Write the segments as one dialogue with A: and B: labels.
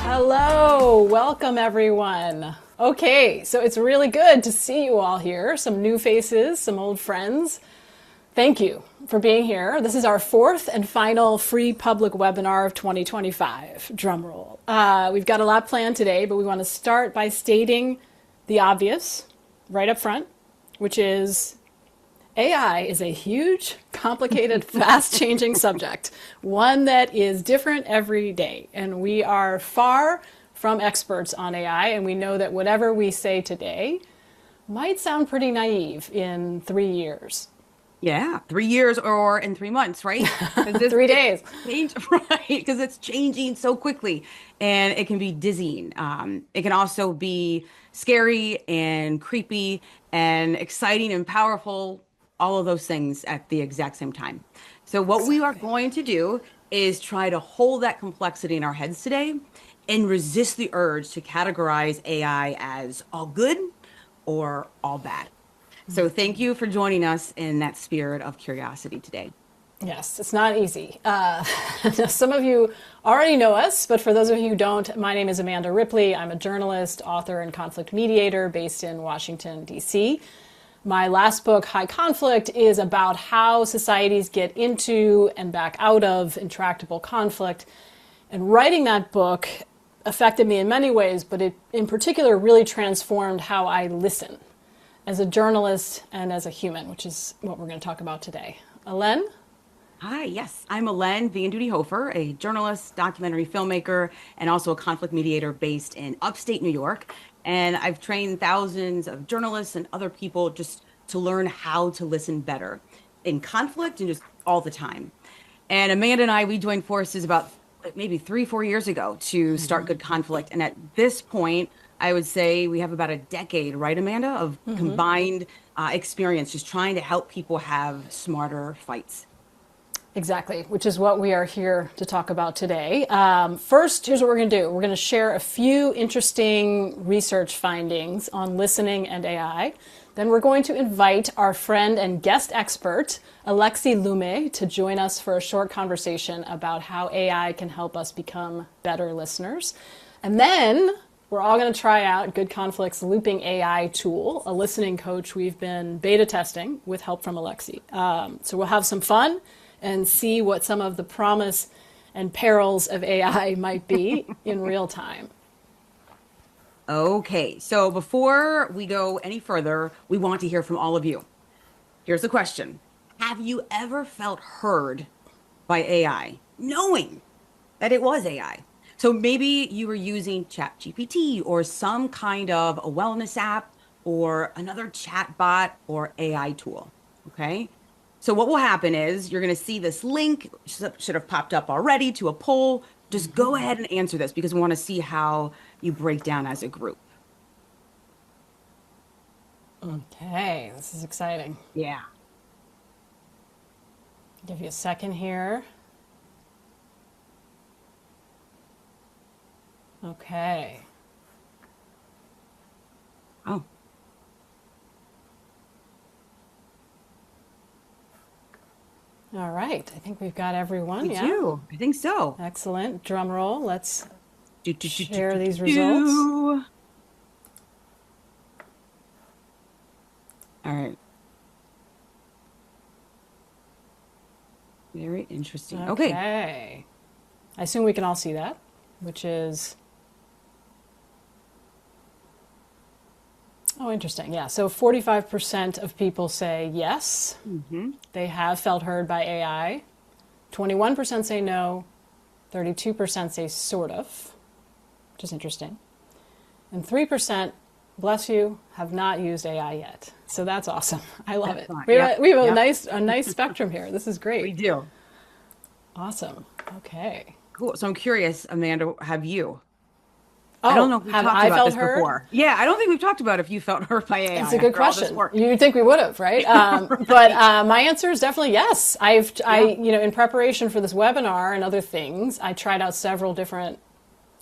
A: Hello, welcome everyone. Okay, so it's really good to see you all here. Some new faces, some old friends. Thank you for being here. This is our fourth and final free public webinar of 2025. Drum roll. We've got a lot planned today, but we want to start by stating the obvious right up front, which is AI is a huge, complicated, fast-changing subject, one that is different every day. And we are far from experts on AI, and we know that whatever we say today might sound pretty naive in 3 years.
B: Yeah, 3 years or in 3 months, right?
A: 3 days.
B: Right, because it's changing so quickly and it can be dizzying. It can also be scary and creepy and exciting and powerful, all of those things at the exact same time. So what we are going to do is try to hold that complexity in our heads today and resist the urge to categorize AI as all good or all bad. So thank you for joining us in that spirit of curiosity today.
A: Yes, it's not easy. Some of you already know us, but for those of you who don't, my name is Amanda Ripley. I'm a journalist, author, and conflict mediator based in Washington, D.C. My last book, High Conflict, is about how societies get into and back out of intractable conflict. And writing that book affected me in many ways, but it in particular really transformed how I listen as a journalist and as a human, which is what we're going to talk about today. Alen?
B: Hi, yes, I'm Alen Van Duty Hofer, a journalist, documentary filmmaker, and also a conflict mediator based in upstate New York. And I've trained thousands of journalists and other people just to learn how to listen better in conflict and just all the time. And Amanda and I, we joined forces about maybe 3-4 years ago to start Good Conflict. And at this point, I would say we have about a decade, right, Amanda, of combined experience, just trying to help people have smarter fights.
A: Exactly, which is what we are here to talk about today. First, here's what we're going to do. We're going to share a few interesting research findings on listening and AI. Then we're going to invite our friend and guest expert, Aleksi Lume, to join us for a short conversation about how AI can help us become better listeners. And then we're all going to try out Good Conflict's looping AI tool, a listening coach we've been beta testing with help from Aleksi. So we'll have some fun and see what some of the promise and perils of AI might be in real time.
B: Okay, so before we go any further, we want to hear from all of you. Here's the question. Have you ever felt heard by AI, knowing that it was AI? So maybe you were using ChatGPT or some kind of a wellness app or another chat bot or AI tool, okay? So what will happen is you're going to see this link, should have popped up already, to a poll. Just go ahead and answer this because we want to see how you break down as a group.
A: Okay, this is exciting.
B: Yeah.
A: Give you a second here. Okay.
B: Oh.
A: All right, I think we've got everyone.
B: We do. I think so.
A: Excellent. Drum roll. Let's share
B: do,
A: these
B: do.
A: results.
B: All right. Very interesting. Okay.
A: I assume we can all see that, which is... Oh, interesting. Yeah. So 45% of people say yes, they have felt heard by AI. 21% say no. 32% say sort of, which is interesting. And 3%, bless you, have not used AI yet. So that's awesome. I love it. We have a nice spectrum here. This is great.
B: We do.
A: Awesome. Okay.
B: Cool. So I'm curious, Amanda, have you?
A: Oh,
B: I don't know if we've
A: have
B: talked
A: I
B: about
A: felt
B: this
A: heard?
B: before. Yeah, I don't think we've talked about if you felt hurt by AI.
A: It's a good
B: after all this
A: question.
B: work.
A: You'd think we would have, right? But my answer is definitely yes. In preparation for this webinar and other things, I tried out several different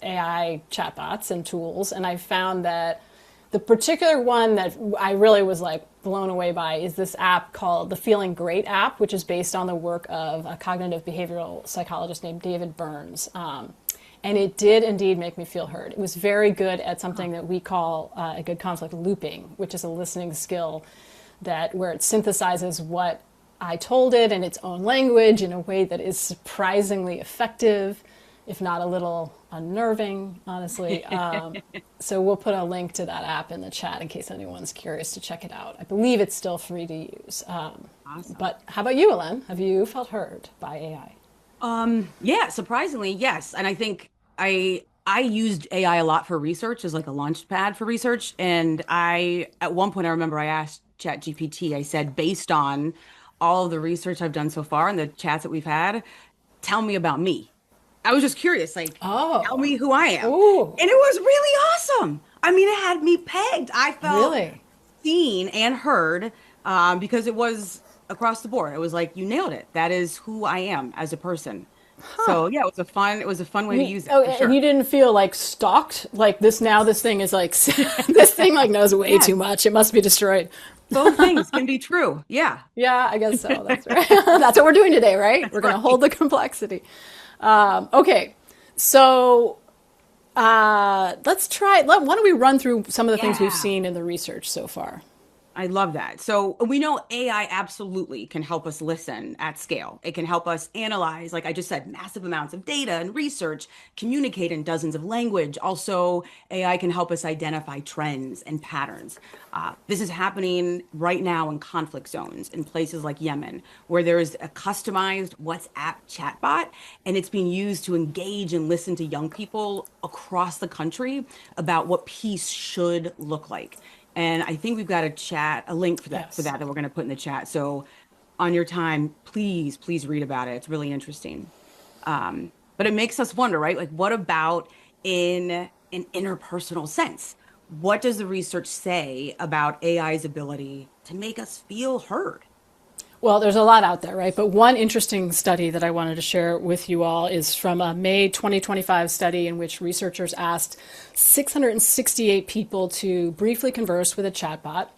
A: AI chatbots and tools, and I found that the particular one that I really was like blown away by is this app called the Feeling Great app, which is based on the work of a cognitive behavioral psychologist named David Burns. And it did indeed make me feel heard. It was very good at something that we call a good conflict looping, which is a listening skill that where it synthesizes what I told it in its own language in a way that is surprisingly effective, if not a little unnerving, honestly. So we'll put a link to that app in the chat in case anyone's curious to check it out. I believe it's still free to use.
B: Awesome.
A: But how about you, Ellen? Have you felt heard by AI?
B: Yeah, surprisingly, yes. And I think I used AI a lot for research as like a launch pad for research. And at one point I remember I asked ChatGPT, I said, based on all of the research I've done so far and the chats that we've had, tell me about me. I was just curious, like, tell
A: Oh,
B: me who I am.
A: ooh,
B: And it was really awesome. I mean, it had me pegged. I felt
A: really?
B: seen and heard because it was across the board. It was like, you nailed it. That is who I am as a person. So yeah, it was a fun way to use it
A: Oh,
B: for
A: and
B: sure.
A: you didn't feel like stalked? Like this now, this thing is like, this thing like knows way too
B: Yes,
A: much. It must be destroyed.
B: both things can be true. Yeah.
A: Yeah, I guess so. That's right. That's what we're doing today, right?
B: That's
A: We're going to
B: right.
A: hold the complexity. Okay, so let's try. Why don't we run through some of the things we've
B: Yeah.
A: seen in the research so far?
B: I love that. So we know AI absolutely can help us listen at scale. It can help us analyze, like I just said, massive amounts of data and research, communicate in dozens of language. Also, AI can help us identify trends and patterns. This is happening right now in conflict zones in places like Yemen, where there is a customized WhatsApp chatbot, and it's being used to engage and listen to young people across the country about what peace should look like. And I think we've got a link for
A: Yes.
B: that we're going to put in the chat. So on your time, please read about it. It's really interesting. But it makes us wonder, right? Like, what about in an interpersonal sense? What does the research say about AI's ability to make us feel heard?
A: Well, there's a lot out there, right? But one interesting study that I wanted to share with you all is from a May 2025 study in which researchers asked 668 people to briefly converse with a chatbot,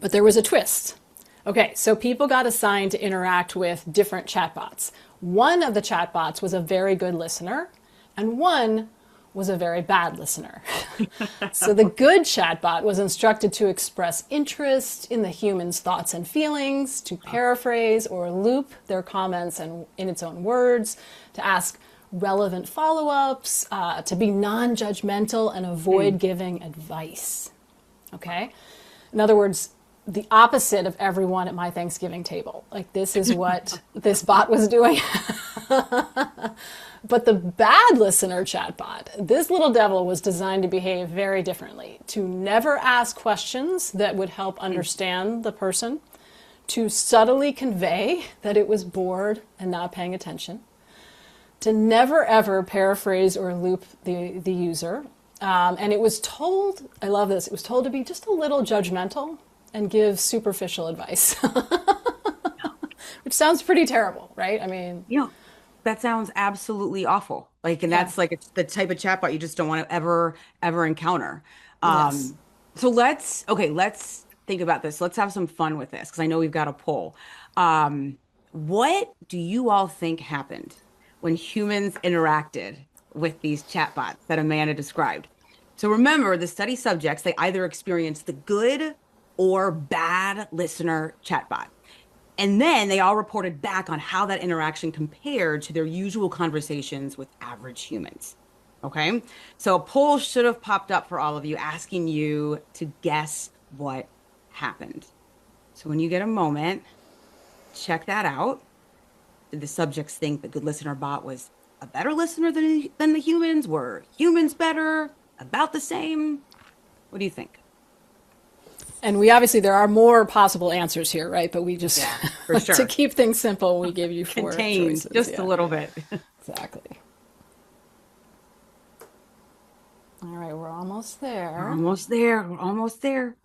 A: but there was a twist. Okay, so people got assigned to interact with different chatbots. One of the chatbots was a very good listener, and one was a very bad listener. So the good chatbot was instructed to express interest in the human's thoughts and feelings, to paraphrase or loop their comments and in its own words, to ask relevant follow-ups, to be non-judgmental and avoid giving advice. Okay? In other words, the opposite of everyone at my Thanksgiving table. Like this is what this bot was doing. But the bad listener chatbot, this little devil was designed to behave very differently, to never ask questions that would help understand the person, to subtly convey that it was bored and not paying attention, to never ever paraphrase or loop the user. And it was told, I love this, it was told to be just a little judgmental and give superficial advice, which sounds pretty terrible, right? I mean,
B: You know, that sounds absolutely awful. Like, and
A: yeah,
B: that's like it's the type of chatbot you just don't want to ever encounter.
A: yes.
B: So let's think about this. Let's have some fun with this because I know we've got a poll. What do you all think happened when humans interacted with these chatbots that Amanda described? So remember, the study subjects, they either experienced the good or bad listener chatbot. And then they all reported back on how that interaction compared to their usual conversations with average humans. Okay. So a poll should have popped up for all of you asking you to guess what happened. So when you get a moment, check that out. Did the subjects think the good listener bot was a better listener than the humans? Were humans better? About the same? What do you think?
A: And we obviously, there are more possible answers here, right? But we just,
B: Yeah, for
A: to
B: sure.
A: keep things simple, we give you four
B: Contained
A: choices.
B: just a
A: Yeah,
B: little bit.
A: exactly. All right, we're almost
B: We're
A: there.
B: almost there. We're almost there.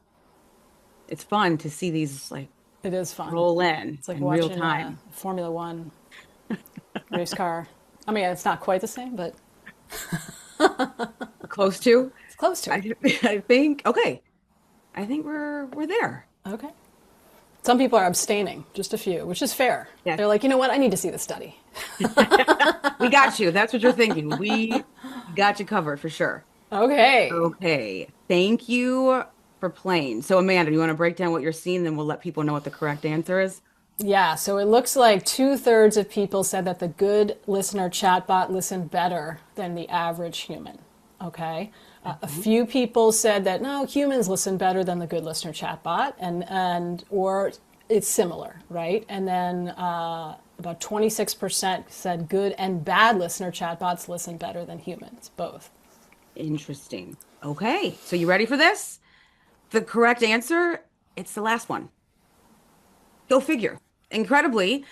B: It's fun to see these like
A: It is fun.
B: roll
A: It's like
B: in real
A: watching
B: time.
A: Formula One race car. I mean, it's not quite the same, but
B: Close to.
A: it's close to it.
B: I, I think okay. I think we're there.
A: Okay. Some people are abstaining, just a few, which is fair.
B: Yeah.
A: They're like, you know what? I need to see the study.
B: We got you. That's what you're thinking. We got you covered for sure.
A: Okay.
B: Okay. Thank you for playing. So, Amanda, you want to break down what you're seeing, then we'll let people know what the correct answer is?
A: Yeah, so it looks like 2/3 of people said that the good listener chatbot listened better than the average human. Okay. A few people said that no, humans listen better than the good listener chatbot, and or it's similar, right? And then about 26% said good and bad listener chatbots listen better than humans, both.
B: Interesting. Okay. So, you ready for this? The correct answer, it's the last one. Go figure. Incredibly,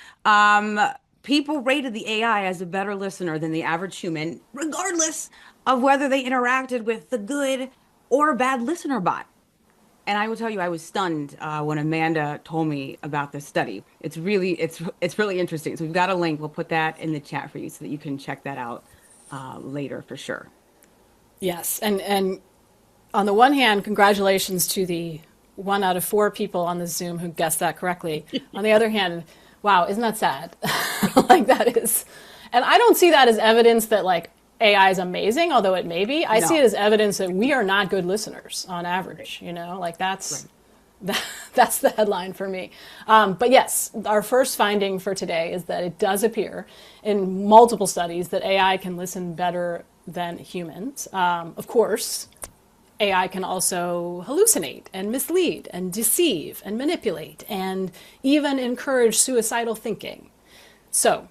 B: people rated the AI as a better listener than the average human, regardless of whether they interacted with the good or bad listener bot. And I will tell you, I was stunned when Amanda told me about this study. It's really interesting. So we've got a link. We'll put that in the chat for you so that you can check that out later for sure.
A: Yes, and on the one hand, congratulations to the 1 out of 4 people on the Zoom who guessed that correctly. On the other hand, wow, isn't that sad? Like that is, and I don't see that as evidence that like AI is amazing, although it may be. I see it
B: No.
A: as evidence that we are not good listeners on average. You know, like
B: Right.
A: that's the headline for me. But yes, our first finding for today is that it does appear in multiple studies that AI can listen better than humans. Of course, AI can also hallucinate and mislead and deceive and manipulate and even encourage suicidal thinking. So,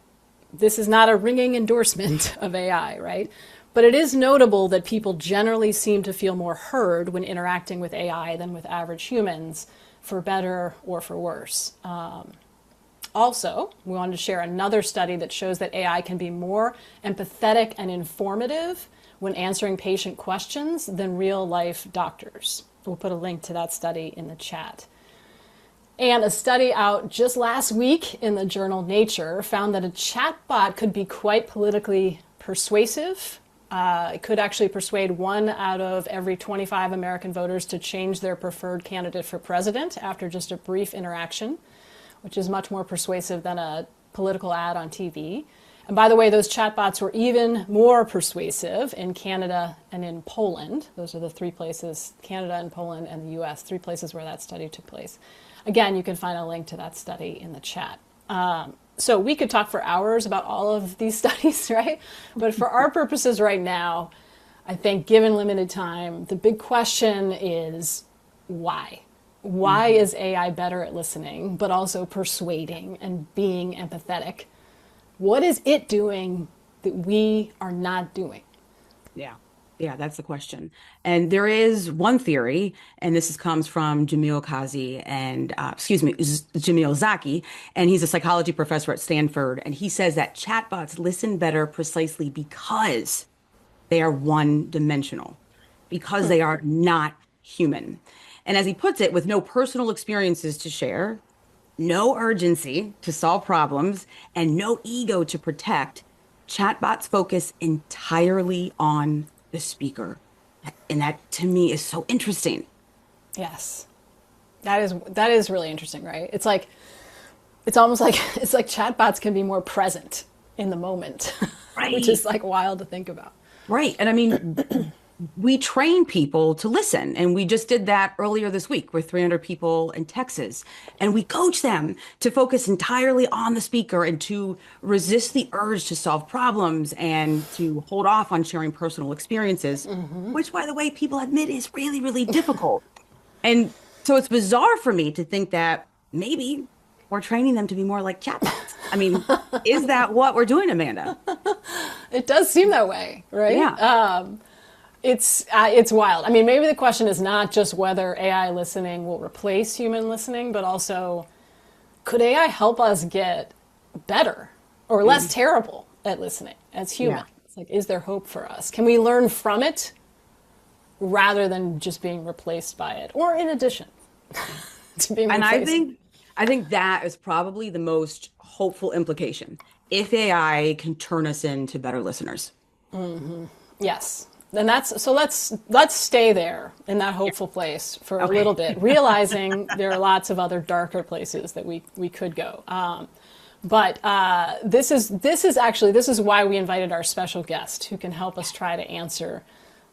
A: this is not a ringing endorsement of AI, right? But it is notable that people generally seem to feel more heard when interacting with AI than with average humans, for better or for worse. Also, we wanted to share another study that shows that AI can be more empathetic and informative when answering patient questions than real life doctors. We'll put a link to that study in the chat. And a study out just last week in the journal Nature found that a chatbot could be quite politically persuasive. It could actually persuade 1 out of every 25 American voters to change their preferred candidate for president after just a brief interaction, which is much more persuasive than a political ad on TV. And by the way, those chatbots were even more persuasive in Canada and in Poland. Those are the 3 places, Canada and Poland and the US, 3 places where that study took place. Again, you can find a link to that study in the chat. So we could talk for hours about all of these studies, right? But for our purposes right now, I think given limited time, the big question is why? Why is AI better at listening, but also persuading and being empathetic? What is it doing that we are not doing?
B: Yeah. Yeah, that's the question. And there is one theory, and comes from Jamil Kazi and, Jamil Zaki, and he's a psychology professor at Stanford. And he says that chatbots listen better precisely because they are one-dimensional, because they are not human. And as he puts it, with no personal experiences to share, no urgency to solve problems, and no ego to protect, chatbots focus entirely on the speaker. And that to me is so interesting.
A: Yes. That is really interesting, right? It's almost like it's like chatbots can be more present in the moment, which
B: Right.
A: is like wild to think about.
B: Right. And I mean, we train people to listen. And we just did that earlier this week with 300 people in Texas. And we coach them to focus entirely on the speaker and to resist the urge to solve problems and to hold off on sharing personal experiences, which, by the way, people admit is really, really difficult. And so it's bizarre for me to think that maybe we're training them to be more like chatbots. I mean, is that what we're doing, Amanda?
A: It does seem that way, right?
B: Yeah.
A: It's wild. I mean, maybe the question is not just whether AI listening will replace human listening, but also could AI help us get better or less terrible at listening as humans?
B: Yeah.
A: It's like, is there hope for us? Can we learn from it rather than just being replaced by it, or in addition to being
B: And
A: replaced?
B: I think that is probably the most hopeful implication. If AI can turn us into better listeners.
A: Yes. And that's so. Let's stay there in that hopeful place for a little bit, realizing there are lots of other darker places that we could go. But this is why we invited our special guest, who can help us try to answer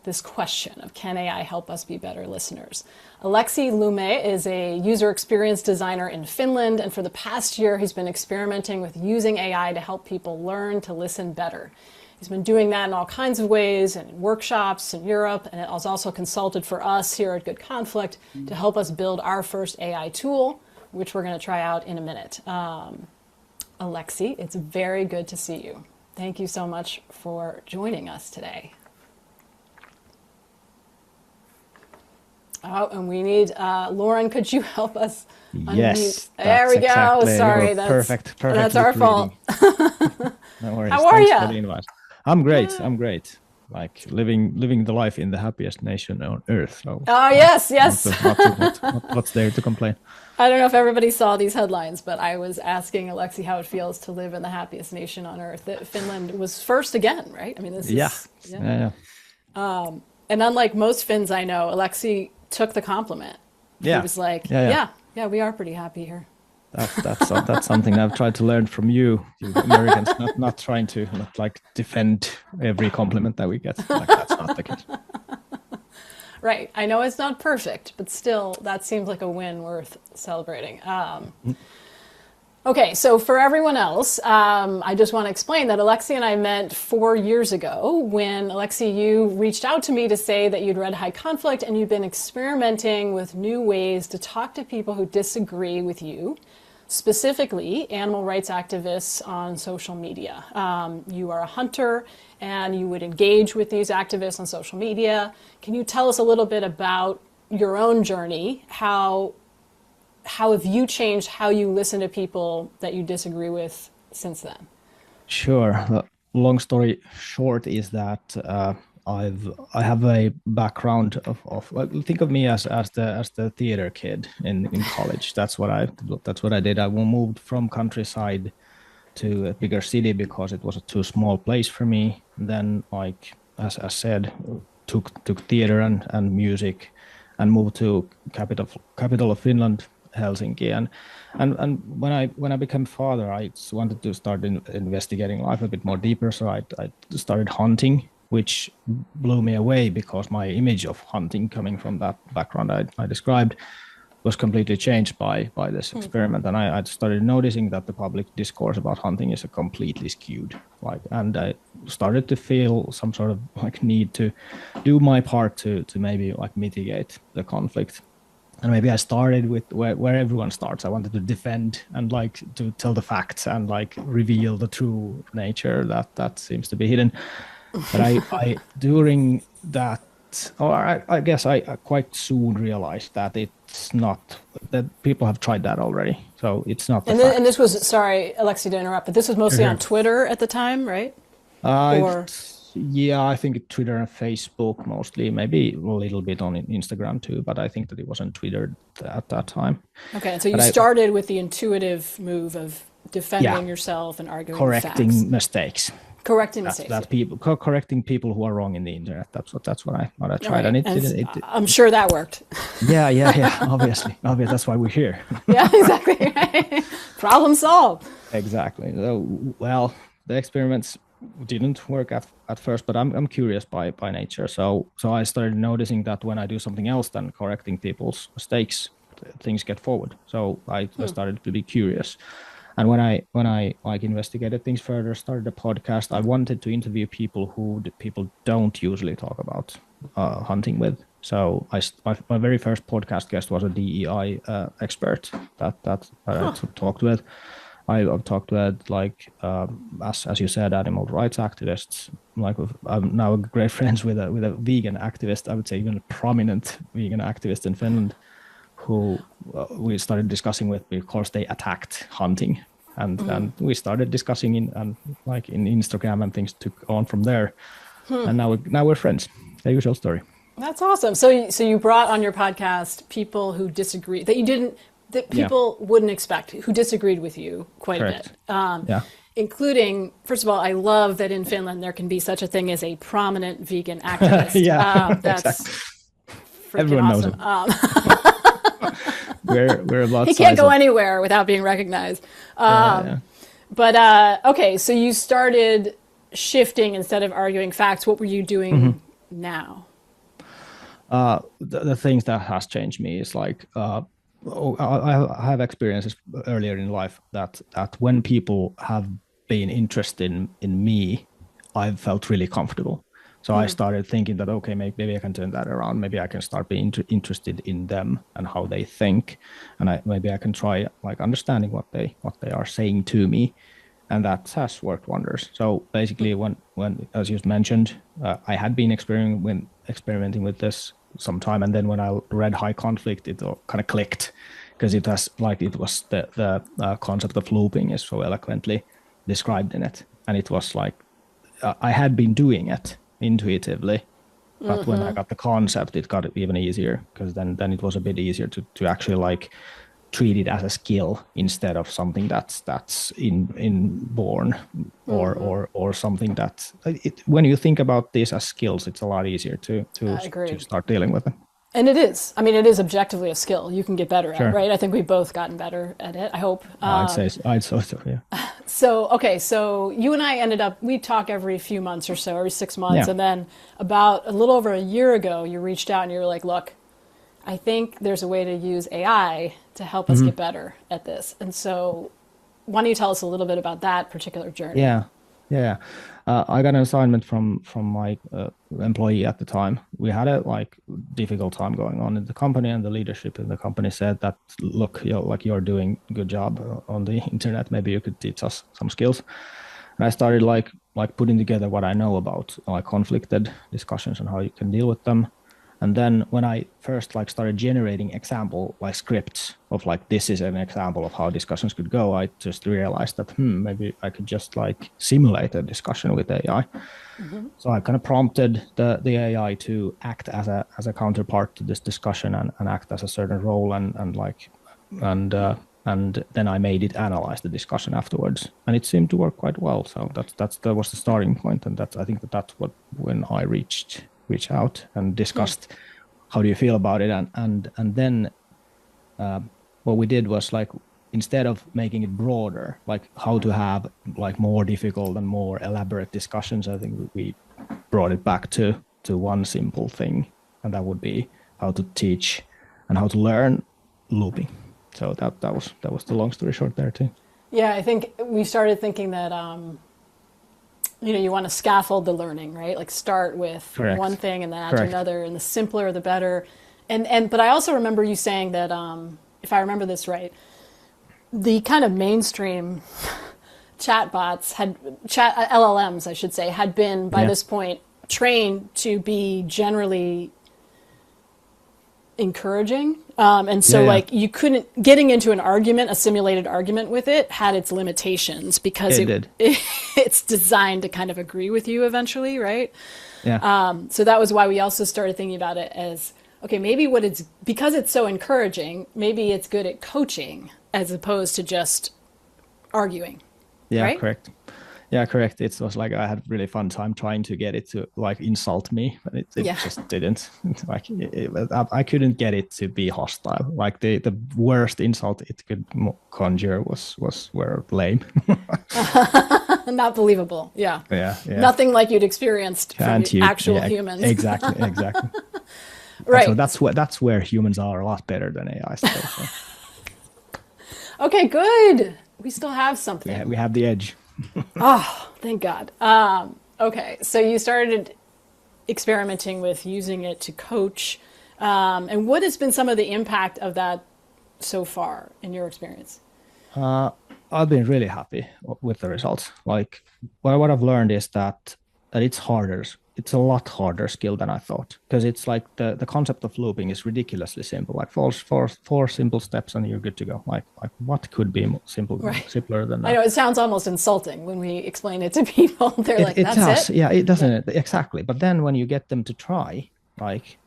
A: this question of, can AI help us be better listeners? Aleksi Lume is a user experience designer in Finland, and for the past year, he's been experimenting with using AI to help people learn to listen better. He's been doing that in all kinds of ways, and in workshops in Europe, and has also consulted for us here at Good Conflict to help us build our first AI tool, which we're going to try out in a minute. Aleksi, it's very good to see you. Thank you so much for joining us today. Oh, and we need, Lauren, could you help us unmute?
C: Yes.
A: There we go.
C: Exactly.
A: Sorry,
C: perfect.
A: That's our fault.
C: No worries.
A: How are
C: Thanks
A: you?
C: for the invite. I'm great. I'm great. Like living the life in the happiest nation on earth. So
A: Oh, yes.
C: what's there to complain?
A: I don't know if everybody saw these headlines, but I was asking Aleksi how it feels to live in the happiest nation on earth. That Finland was first again, right? I mean, this is...
C: Yeah.
A: And unlike most Finns I know, Aleksi took the compliment.
C: Yeah.
A: He was like,
C: Yeah.
A: we are pretty happy here.
C: That's something I've tried to learn from you Americans. Not trying to defend every compliment that we get. Like, that's not the case.
A: Right. I know it's not perfect, but still, that seems like a win worth celebrating. Okay, so for everyone else, I just want to explain that Aleksi and I met 4 years ago when, Aleksi, you reached out to me to say that you'd read High Conflict and you've been experimenting with new ways to talk to people who disagree with you, specifically animal rights activists on social media. You are a hunter and you would engage with these activists on social media. Can you tell us a little bit about your own journey? How have you changed how you listen to people that you disagree with since then?
C: Sure. The long story short is that I have a background of well, think of me as the theater kid in college. That's what I did. I moved from countryside to a bigger city because it was a too small place for me. Then, like as I said, took theater and music, and moved to capital of Finland, Helsinki, and when I became father, I wanted to start investigating life a bit more deeper. So I started hunting, which blew me away because my image of hunting, coming from that background I described, was completely changed by this experiment. And I started noticing that the public discourse about hunting is completely skewed. And I started to feel some sort of need to do my part to maybe mitigate the conflict. And maybe I started with where everyone starts. I wanted to defend and to tell the facts and reveal the true nature that seems to be hidden. But I during that, I guess I quite soon realized that it's not, that people have tried that already. So it's not.
A: And this was, sorry, Aleksi, to interrupt, but this was mostly on Twitter at the time, right?
C: Yeah, I think Twitter and Facebook mostly, maybe a little bit on Instagram too, but I think that it wasn't Twitter at that time.
A: Okay, and so you started with the intuitive move of defending yourself and arguing
C: correcting
A: facts.
C: mistakes.
A: Correcting mistakes.
C: Correcting people who are wrong in the internet. That's what I tried,
A: right.
C: and
A: I'm sure that worked.
C: Yeah. Obviously, that's why we're here.
A: Yeah, exactly. Right. Problem solved.
C: Exactly. So, well, the experiments didn't work at first, but I'm curious by nature. So I started noticing that when I do something else than correcting people's mistakes, things get forward. So I started to be curious. And when I investigated things further, started a podcast, I wanted to interview people who people don't usually talk about hunting with. So my very first podcast guest was a DEI expert that I talked with. I've talked with as you said, animal rights activists. I'm now great friends with a vegan activist. I would say even a prominent vegan activist in Finland, who we started discussing with because they attacked hunting, and we started discussing in Instagram, and things took on from there. And now we're friends. The usual story.
A: That's awesome. So you brought on your podcast people who disagree, that people wouldn't expect, who disagreed with you quite
C: Correct.
A: a bit. including, first of all, I love that in Finland there can be such a thing as a prominent vegan activist.
C: Yeah,
A: That's
C: exactly.
A: freaking
C: Everyone knows
A: awesome.
C: him. We're about
A: He can't
C: size
A: go
C: of
A: anywhere without being recognized.
C: yeah.
A: But okay, so you started shifting instead of arguing facts. What were you doing now?
C: The things that has changed me is like I have experiences earlier in life that when people have been interested in me, I've felt really comfortable. So I started thinking that okay, maybe I can turn that around. Maybe I can start being interested in them and how they think, and maybe I can try like understanding what they are saying to me, and that has worked wonders. So basically, when as you mentioned, I had been experimenting with this some time, and then when I read High Conflict, it all kind of clicked because it was the concept of looping is so eloquently described in it, and it was like I had been doing it intuitively, but when I got the concept, it got even easier because then it was a bit easier to actually like treat it as a skill instead of something that's inborn or something that when you think about this as skills, it's a lot easier to
A: Agreed.
C: start dealing with it.
A: And it is. I mean, it is objectively a skill you can get better at,
C: Sure.
A: right? I think we've both gotten better at it, I hope.
C: I'd so yeah.
A: So, okay, so you and I ended up, we talk every few months or so, every 6 months.
C: Yeah.
A: And then about a little over a year ago, you reached out and you were like, look, I think there's a way to use AI to help us get better at this. And so why don't you tell us a little bit about that particular journey?
C: Yeah. I got an assignment from my employee at the time. We had a like difficult time going on in the company, and the leadership in the company said that, look, you're doing a good job on the internet. Maybe you could teach us some skills. And I started like putting together what I know about like conflicted discussions and how you can deal with them. And then when I first like started generating example like scripts of like this is an example of how discussions could go, I just realized that maybe I could just like simulate a discussion with AI. So I kind of prompted the AI to act as a counterpart to this discussion and act as a certain role and then I made it analyze the discussion afterwards, and it seemed to work quite well. So that was the starting point, and I think that's what when I reached out and discussed how do you feel about it, and then what we did was like instead of making it broader, like how to have like more difficult and more elaborate discussions, I think we brought it back to one simple thing, and that would be how to teach and how to learn looping. So that was the long story short there too.
A: Yeah, I think we started thinking that you want to scaffold the learning, right? Like start with
C: Correct.
A: one thing and then add
C: Correct.
A: to another, and the simpler the better. But I also remember you saying that if I remember this right, the kind of mainstream LLMs, I should say, had been by this point trained to be generally encouraging. And so like you couldn't, getting into an argument, a simulated argument with it had its limitations because it's designed to kind of agree with you eventually, right?
C: Yeah.
A: So that was why we also started thinking about it as, okay, maybe because it's so encouraging, maybe it's good at coaching as opposed to just arguing.
C: Yeah,
A: right?
C: correct. Yeah, correct. It was like I had really fun time trying to get it to like insult me, but it just didn't. Like I couldn't get it to be hostile. Like the worst insult it could conjure were lame.
A: Not believable. Yeah.
C: Yeah.
A: Nothing like you'd experienced from actual humans.
C: Exactly.
A: Right.
C: And so that's where humans are a lot better than AI still. So.
A: Okay, good. We still have something.
C: We have the edge.
A: Oh, thank God. Okay, so you started experimenting with using it to coach. And what has been some of the impact of that so far in your experience?
C: I've been really happy with the results. Like what I've learned is that it's harder. It's a lot harder skill than I thought, because it's like the concept of looping is ridiculously simple. Like four simple steps and you're good to go. Like what could be simpler than that?
A: I know it sounds almost insulting when we explain it to people. They're that's it.
C: Yeah, it doesn't exactly. But then when you get them to try, like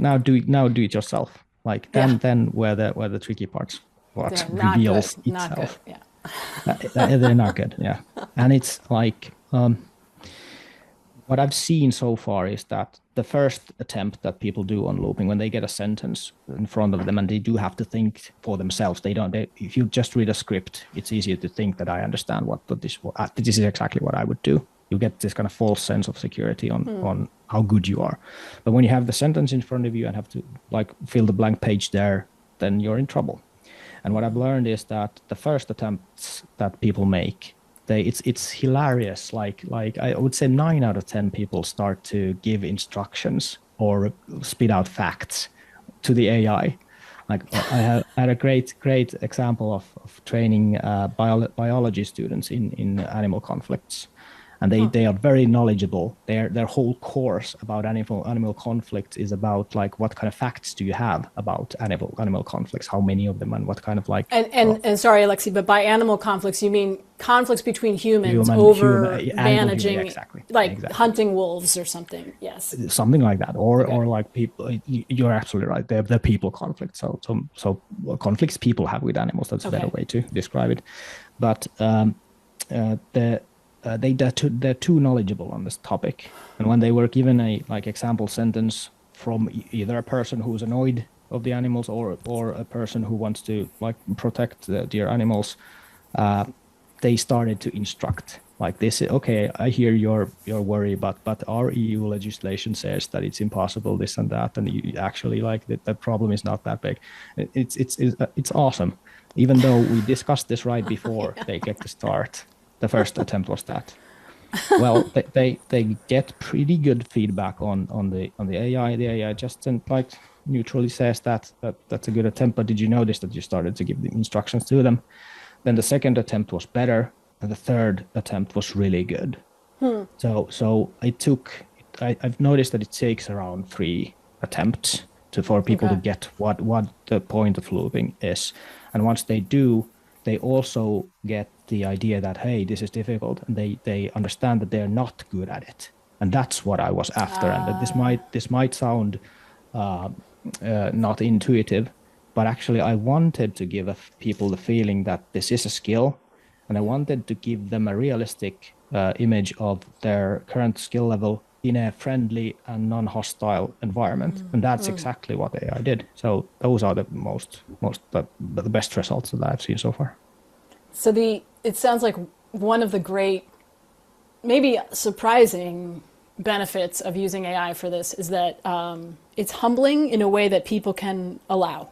C: now do it yourself. Like then where the tricky parts reveals itself.
A: Yeah.
C: They're not good. Yeah, and it's like what I've seen so far is that the first attempt that people do on looping, when they get a sentence in front of them and they do have to think for themselves, they don't. If you just read a script, it's easier to think that I understand what this is exactly what I would do. You get this kind of false sense of security on how good you are. But when you have the sentence in front of you and have to like fill the blank page there, then you're in trouble. And what I've learned is that the first attempts that people make, it's hilarious. Like I would say 9 out of 10 people start to give instructions or spit out facts to the AI. Like I had a great example of training biology students in animal conflicts. And they are very knowledgeable. Their whole course about animal conflicts is about like what kind of facts do you have about animal conflicts, how many of them, and what kind of like.
A: And sorry, Aleksi, but by animal conflicts you mean conflicts between humans managing,
C: exactly,
A: hunting wolves or something. Yes,
C: something like that, or like people. You're absolutely right. They're people conflicts. So conflicts people have with animals. That's a better way to describe it. But they're too knowledgeable on this topic, and when they were given a like example sentence from either a person who's annoyed of the animals or a person who wants to like protect their animals, they started to instruct like this. Okay, I hear your worry, but our EU legislation says that it's impossible this and that, and you actually like that problem is not that big. It's awesome, even though we discussed this right before they get to start. The first attempt was that. Well, they get pretty good feedback on the AI. The AI just like neutrally says that's a good attempt. But did you notice that you started to give the instructions to them? Then the second attempt was better, and the third attempt was really good. So I've noticed that it takes around 3 attempts for people to get what the point of looping is, and once they do, they also get the idea that, hey, this is difficult, and they understand that they're not good at it, and that's what I was after. And that this might sound not intuitive, but actually I wanted to give people the feeling that this is a skill, and I wanted to give them a realistic image of their current skill level in a friendly and non-hostile environment, and that's exactly what AI did. So those are the the best results that I've seen so far.
A: So it sounds like one of the great, maybe surprising benefits of using AI for this is that it's humbling in a way that people can allow.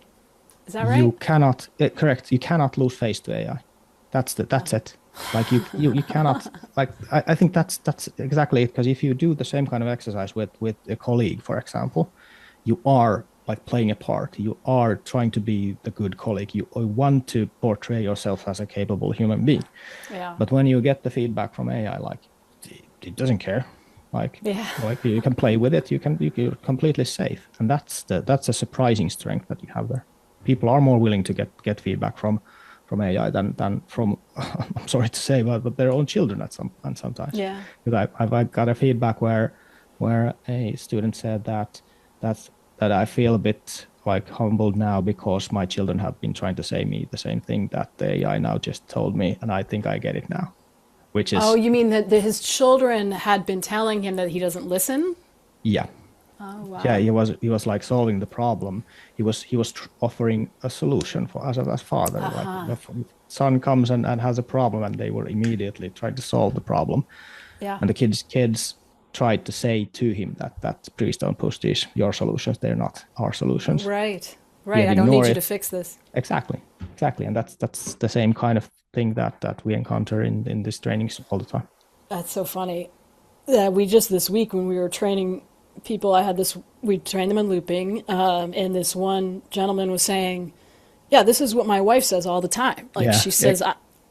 A: Is that right?
C: You cannot correct. You cannot lose face to AI. That's it. Like you cannot like I think that's exactly it, because if you do the same kind of exercise with a colleague, for example, you are like playing a part. You are trying to be the good colleague. You want to portray yourself as a capable human being.
A: Yeah.
C: But when you get the feedback from AI, like it doesn't care. Like you can play with it. You're completely safe, and that's a surprising strength that you have there. People are more willing to get feedback from AI than from I'm sorry to say, but their own children sometimes.
A: Yeah.
C: Because I've got a feedback where a student said that I feel a bit like humbled now because my children have been trying to say me the same thing that the AI now just told me, and I think I get it now. Which is,
A: oh, you mean that his children had been telling him that he doesn't listen?
C: Yeah.
A: Oh, wow.
C: Yeah, he was like solving the problem. He was offering a solution for as father. Like the son comes and has a problem, and they were immediately trying to solve the problem.
A: Yeah.
C: And the kids tried to say to him that please don't push these your solutions. They're not our solutions.
A: Right. I don't need you to fix this.
C: Exactly. And that's the same kind of thing that we encounter in these trainings all the time.
A: That's so funny. We just this week when we were training people, we trained them in looping, and this one gentleman was saying, yeah, this is what my wife says all the time. Like she says,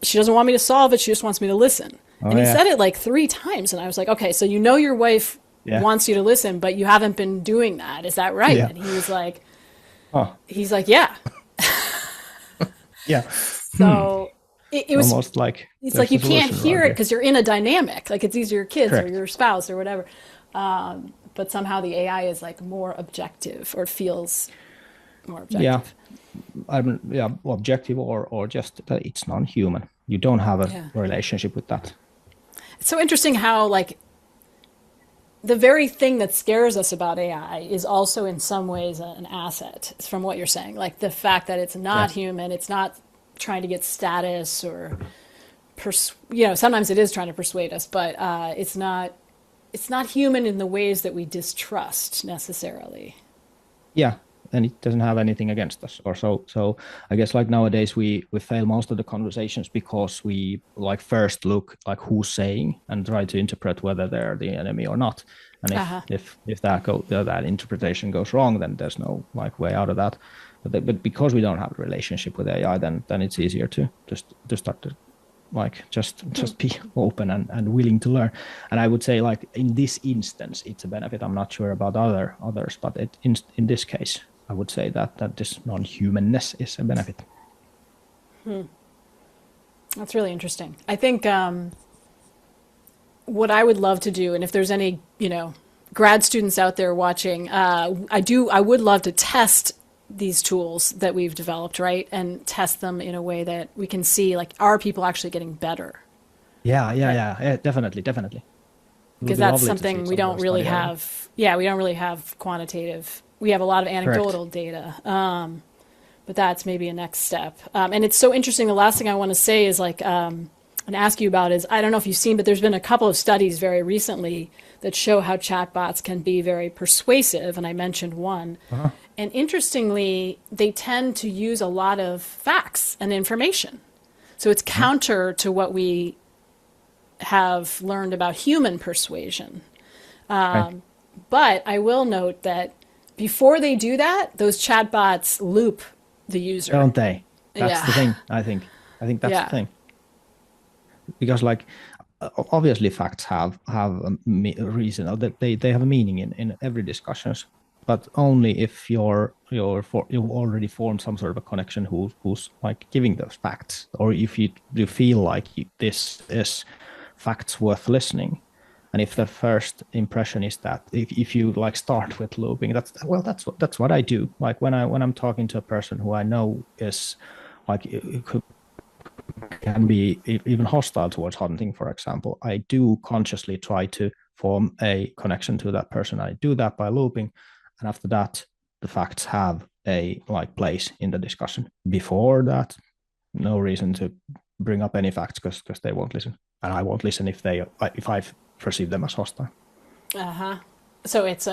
A: she doesn't want me to solve it. She just wants me to listen. And he said it like 3 times. And I was like, okay, so your wife wants you to listen, but you haven't been doing that. Is that right? Yeah. And he was like, he's like, yeah.
C: Yeah.
A: So it was
C: almost like
A: it's like you can't hear it because you're in a dynamic. Like it's either your kids or your spouse or whatever. But somehow the AI is like more objective, or feels more objective.
C: Yeah, objective or just that it's non-human. You don't have a
A: Yeah.
C: relationship with that.
A: It's so interesting how, like, the very thing that scares us about AI is also in some ways an asset from what you're saying. Like the fact that it's
C: Yeah.
A: not human, it's not trying to get status or, you know, sometimes it is trying to persuade us, but it's not human in the ways that we distrust necessarily.
C: Yeah, and it doesn't have anything against us or so. So I guess like nowadays we fail most of the conversations because we like first look like who's saying and try to interpret whether they're the enemy or not. And
A: Uh-huh.
C: if that interpretation goes wrong, then there's no like way out of that. But because we don't have a relationship with AI, then it's easier to start to like just be open and willing to learn. And I would say like in this instance it's a benefit. I'm not sure about others, but in this case I would say that this non-humanness is a benefit.
A: That's really interesting. I think what I would love to do, and if there's any, you know, grad students out there watching, I would love to test these tools that we've developed, right? And test them in a way that we can see, like, are people actually getting better? Right.
C: Yeah, definitely. It would
A: Because
C: be
A: that's
C: lovely to see
A: something we
C: some
A: don't
C: real
A: really
C: study out of it.
A: have. Yeah, we don't really have quantitative. We have a lot of
C: Correct.
A: anecdotal data. But that's maybe a next step. And it's so interesting. The last thing I want to say is like, and ask you about is I don't know if you've seen, but there's been a couple of studies very recently that show how chatbots can be very persuasive. And I mentioned one.
C: Uh-huh.
A: And interestingly, they tend to use a lot of facts and information. So it's
C: Uh-huh.
A: counter to what we have learned about human persuasion.
C: Right.
A: But I will note that before they do that, those chatbots loop the user.
C: Don't they? That's the
A: Yeah.
C: thing. I think that's the
A: Yeah.
C: thing, because like obviously facts have a reason, or that they have a meaning in every discussions, but only if you've already formed some sort of a connection who's like giving those facts, or if you feel like this is facts worth listening. And if the first impression is that, if you like start with looping, that's what I do. Like when I'm talking to a person who I know is like it can be even hostile towards hunting, for example, I do consciously try to form a connection to that person. I do that by looping, and after that, the facts have a like place in the discussion. Before that, no reason to bring up any facts because they won't listen, and I won't listen if I perceive them as hostile.
A: Uh-huh. So it's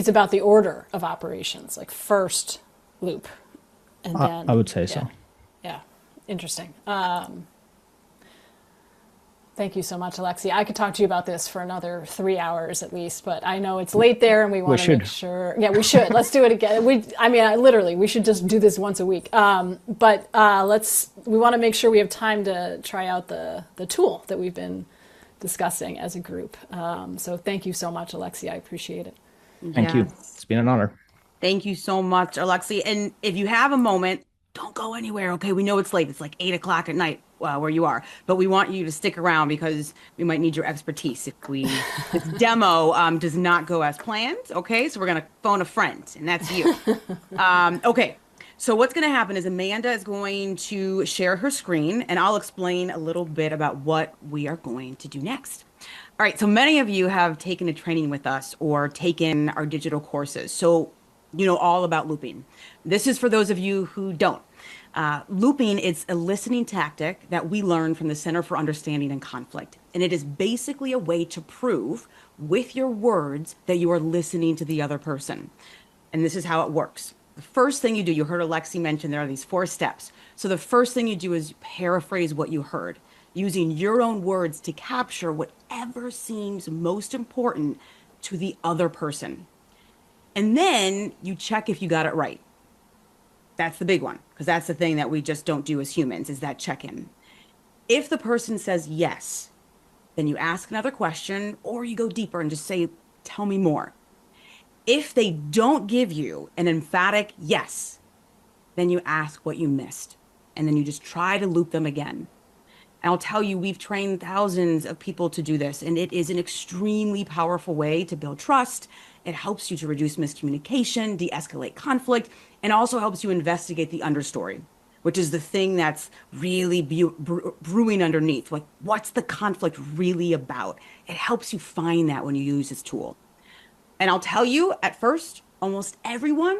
A: about the order of operations, like first loop and
C: I
A: then
C: would say
A: yeah.
C: so.
A: Yeah. Interesting. Thank you so much, Aleksi. I could talk to you about this for another 3 hours at least, but I know it's late there and we
C: We
A: want to make
C: should.
A: sure. Yeah, we should. Let's do it again. Literally, we should just do this once a week. But we want to make sure we have time to try out the tool that we've been discussing as a group. So thank you so much, Aleksi. I appreciate it.
C: Thank you.
B: Yes.
C: It's been an honor.
B: Thank you so much, Aleksi. And if you have a moment, don't go anywhere. Okay. We know it's late. It's like 8 o'clock at night where you are, but we want you to stick around because we might need your expertise this demo does not go as planned. Okay. So we're going to phone a friend, and that's you. Okay. So what's going to happen is Amanda is going to share her screen, and I'll explain a little bit about what we are going to do next. All right. So many of you have taken a training with us or taken our digital courses. So you know all about looping. This is for those of you who don't. Looping is a listening tactic that we learned from the Center for Understanding and Conflict. And it is basically a way to prove with your words that you are listening to the other person. And this is how it works. The first thing you do, you heard Aleksi mention there are these 4 steps. So the first thing you do is paraphrase what you heard, using your own words to capture whatever seems most important to the other person. And then you check if you got it right. That's the big one, because that's the thing that we just don't do as humans, is that check-in. If the person says yes, then you ask another question, or you go deeper and just say, tell me more. If they don't give you an emphatic yes, then you ask what you missed, and then you just try to loop them again. And I'll tell you, we've trained thousands of people to do this, and it is an extremely powerful way to build trust. It helps you to reduce miscommunication, de-escalate conflict, and also helps you investigate the understory. which is the thing that's really brewing underneath. Like, what's the conflict really about? It helps you find that when you use this tool. And I'll tell you, at first, almost everyone,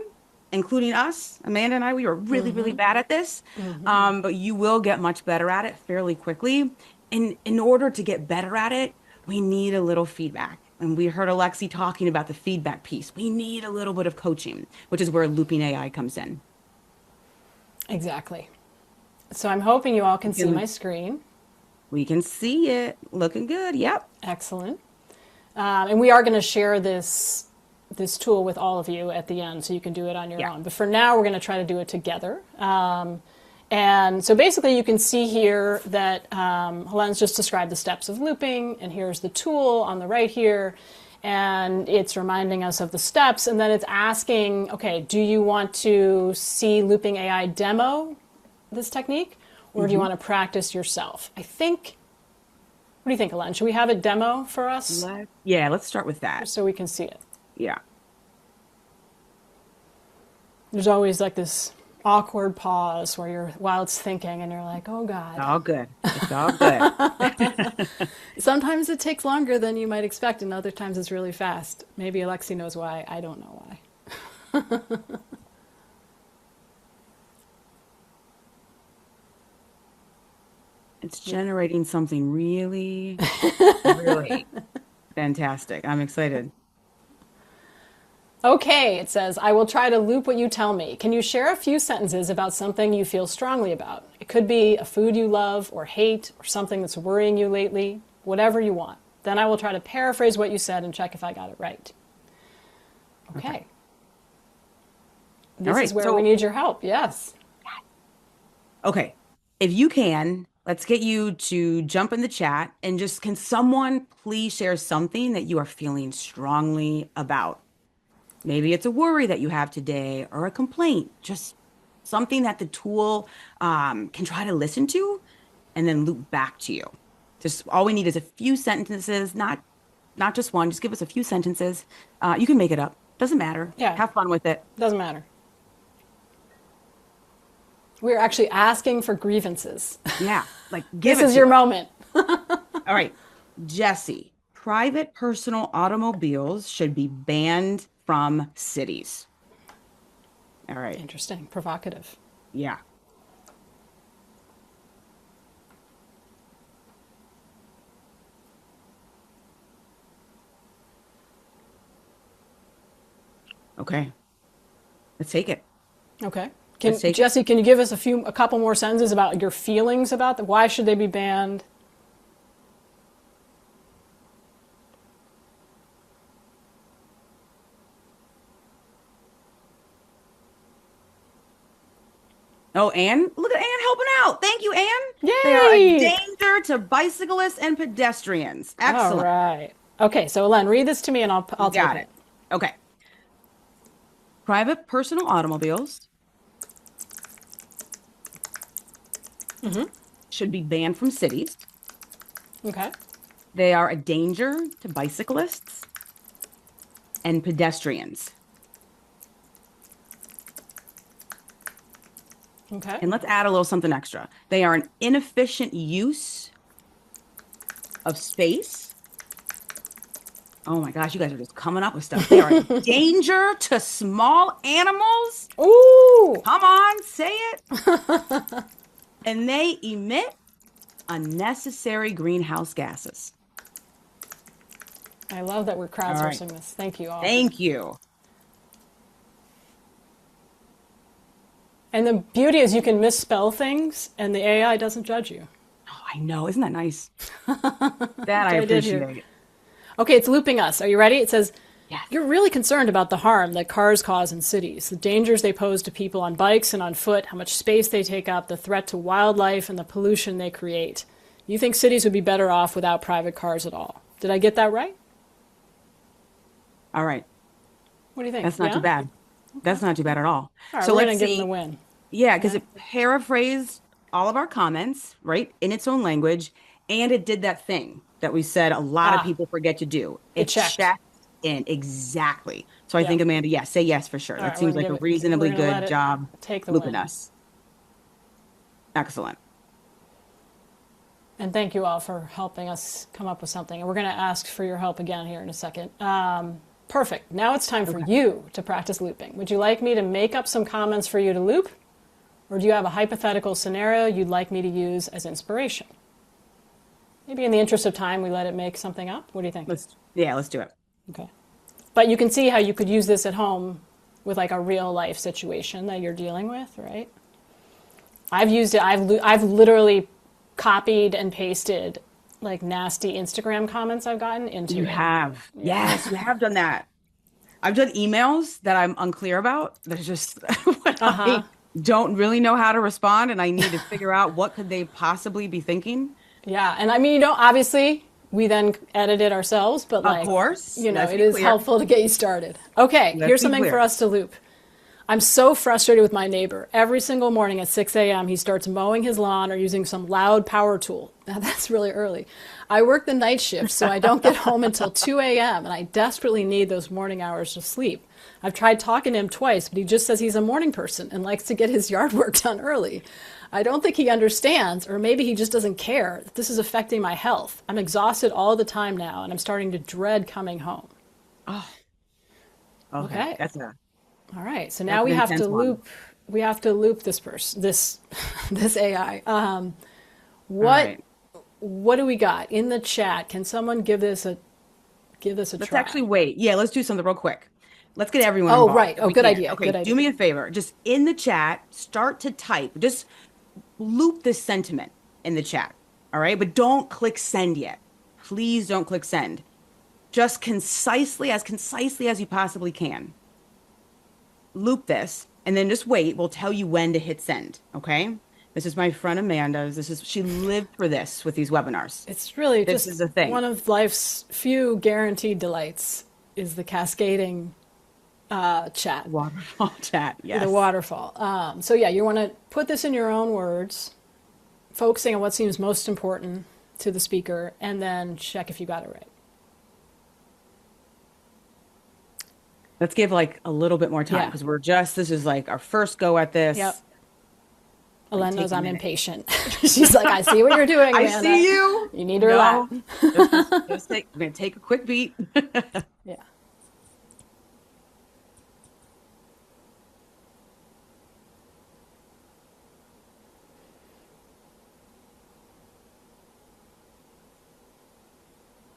B: including us, Amanda and I, we were really, really bad at this. But you will get much better at it fairly quickly. And in order to get better at it, we need a little feedback. And we heard Aleksi talking about the feedback piece. We need a little bit of coaching, which is where looping AI comes in.
A: Exactly. So I'm hoping you all can see my screen.
B: We can see it. Looking good. Yep.
A: Excellent. And we are going to share this tool with all of you at the end, so you can do it on your own. But for now, we're going to try to do it together. And so basically, you can see here that Helen's just described the steps of looping, and here's the tool on the right here. And it's reminding us of the steps, and then it's asking, okay, do you want to see Looping AI demo this technique, or do you want to practice yourself? What do you think, Helen? Should we have a demo for us?
B: Yeah, let's start with that.
A: So we can see it.
B: Yeah.
A: There's always like this awkward pause while it's thinking, and you're like, oh God.
B: All good. It's all good.
A: Sometimes it takes longer than you might expect, and other times it's really fast. Maybe Aleksi knows why. I don't know why.
B: It's generating something really, really fantastic. I'm excited.
A: Okay, it says, I will try to loop what you tell me. Can you share a few sentences about something you feel strongly about? It could be a food you love or hate, or something that's worrying you lately, whatever you want. Then I will try to paraphrase what you said and check if I got it right. Okay. This is where we need your help. Yes.
B: Okay. If you can, let's get you to jump in the chat and just, can someone please share something that you are feeling strongly about? Maybe it's a worry that you have today or a complaint, just something that the tool can try to listen to and then loop back to you. Just all we need is a few sentences, not just one. Just give us a few sentences. You can make it up. Doesn't matter.
A: Yeah.
B: Have fun with it.
A: Doesn't matter. We're actually asking for grievances.
B: Yeah. Like, give
A: this is your moment.
B: All right. Jesse, private personal automobiles should be banned from cities. All right.
A: Interesting. Provocative.
B: Yeah. Okay. Let's take it.
A: Okay. Jesse, can you give us a couple more sentences about your feelings about that? Why should they be banned?
B: Oh, Anne, look at Anne helping out. Thank you, Anne.
A: Yay!
B: They are a danger to bicyclists and pedestrians. Excellent.
A: All right. Okay, so Len, read this to me and I'll
B: Got it. Okay. Private personal automobiles should be banned from cities.
A: Okay.
B: They are a danger to bicyclists and pedestrians.
A: Okay.
B: And let's add a little something extra. They are an inefficient use of space. Oh my gosh, you guys are just coming up with stuff. They are a danger to small animals.
A: Ooh!
B: Come on, say it. And they emit unnecessary greenhouse gases.
A: I love that we're crowdsourcing this. Thank you all.
B: Thank you.
A: And the beauty is you can misspell things and the AI doesn't judge you.
B: Oh, I know. Isn't that nice? That I appreciate.
A: Okay, it's looping us. Are you ready? It says,
B: yes.
A: You're really concerned about the harm that cars cause in cities, the dangers they pose to people on bikes and on foot, how much space they take up, the threat to wildlife, and the pollution they create. You think cities would be better off without private cars at all. Did I get that right?
B: All right.
A: What do you think?
B: That's not too bad. That's not too bad at all.
A: All right,
B: so
A: we're
B: let's
A: going to give
B: see.
A: them the win.
B: Yeah, because it paraphrased all of our comments, right, in its own language, and it did that thing that we said a lot of people forget to do. It checked in. Exactly. So I think, Amanda, say yes for sure. That seems like a reasonably good job looping us. Excellent.
A: And thank you all for helping us come up with something. And we're going to ask for your help again here in a second. Perfect. Now it's time for you to practice looping. Would you like me to make up some comments for you to loop? Or do you have a hypothetical scenario you'd like me to use as inspiration? Maybe in the interest of time, we let it make something up. What do you think?
B: Let's do it.
A: Okay. But you can see how you could use this at home with like a real life situation that you're dealing with, right? I've used it. I've literally copied and pasted like nasty Instagram comments I've gotten into
B: You
A: it.
B: have. Yes, you have done that. I've done emails that I'm unclear about. There's just when I don't really know how to respond and I need to figure out what could they possibly be thinking.
A: Yeah, and I mean, obviously we then edit it ourselves, but like,
B: Of course.
A: it is helpful to get you started. Okay, here's something for us to loop. I'm so frustrated with my neighbor. Every single morning at 6 a.m., he starts mowing his lawn or using some loud power tool. Now, that's really early. I work the night shift, so I don't get home until 2 a.m., and I desperately need those morning hours to sleep. I've tried talking to him twice, but he just says he's a morning person and likes to get his yard work done early. I don't think he understands, or maybe he just doesn't care, that this is affecting my health. I'm exhausted all the time now, and I'm starting to dread coming home.
B: Oh,
A: Okay.
B: That's a
A: All right, so now we have to loop. We have to loop this person, this AI. What do we got in the chat? Can someone give this a
B: Let's
A: try?
B: actually wait. Yeah, let's do something real quick. Let's get everyone
A: Oh,
B: involved
A: right.
B: if
A: Oh,
B: we
A: good
B: can.
A: idea.
B: Okay,
A: Good idea.
B: do me a favor. Just in the chat, start to type. Just loop this sentiment in the chat. All right, but don't click send yet. Please don't click send. Just concisely as you possibly can. Loop this and then just wait. We'll tell you when to hit send. Okay. This is my friend Amanda. She lived for this with these webinars.
A: It's really
B: This
A: just
B: is the thing.
A: one of life's few guaranteed delights is the cascading chat.
B: Waterfall chat. Yes.
A: The waterfall. So yeah, you want to put this in your own words, focusing on what seems most important to the speaker, and then check if you got it right.
B: Let's give like a little bit more time because this is like our first go at this.
A: Yep. Ellen knows I'm impatient. She's like, I see what you're doing, Amanda.
B: I see you.
A: You need to relax.
B: We're going to take a quick beat.
A: Yeah.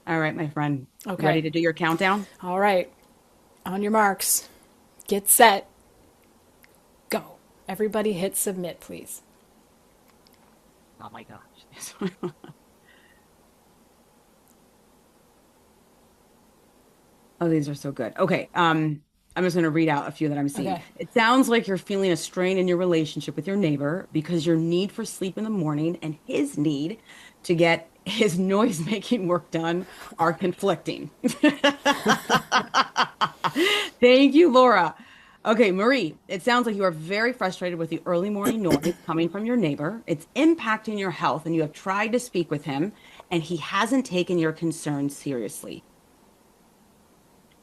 B: All right, my friend.
A: Okay.
B: Ready to do your countdown?
A: All right. On your marks. Get set. Go. Everybody hit submit, please.
B: Oh my gosh. Oh, these are so good. Okay. I'm just going to read out a few that I'm seeing.
A: Okay.
B: It sounds like you're feeling a strain in your relationship with your neighbor because your need for sleep in the morning and his need to get his noise-making work done are conflicting. Thank you, Laura. Okay, Marie, it sounds like you are very frustrated with the early morning noise coming from your neighbor. It's impacting your health, and you have tried to speak with him, and he hasn't taken your concerns seriously.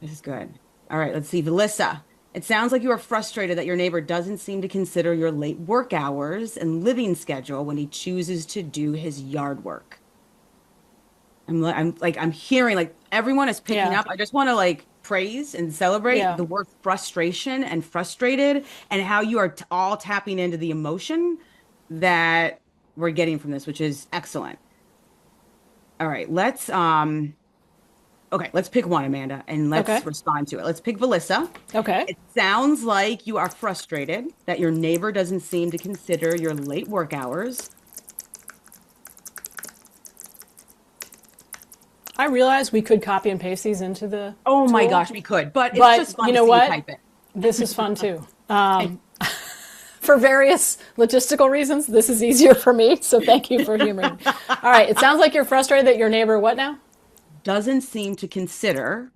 B: This is good. All right, let's see. Melissa, it sounds like you are frustrated that your neighbor doesn't seem to consider your late work hours and living schedule when he chooses to do his yard work. I'm hearing like everyone is picking up. I just want to like praise and celebrate the word frustration and frustrated and how you are all tapping into the emotion that we're getting from this, which is excellent. All right, let's pick one, Amanda, and let's respond to it. Let's pick Melissa.
A: Okay.
B: It sounds like you are frustrated that your neighbor doesn't seem to consider your late work hours.
A: I realize we could copy and paste these into the
B: Oh my
A: tool,
B: gosh, we could, but it's
A: but
B: just fun
A: you
B: to
A: know
B: see
A: what?
B: you type it.
A: This is fun too. For various logistical reasons, this is easier for me, so thank you for humoring. All right, it sounds like you're frustrated that your neighbor, what now?
B: Doesn't seem to consider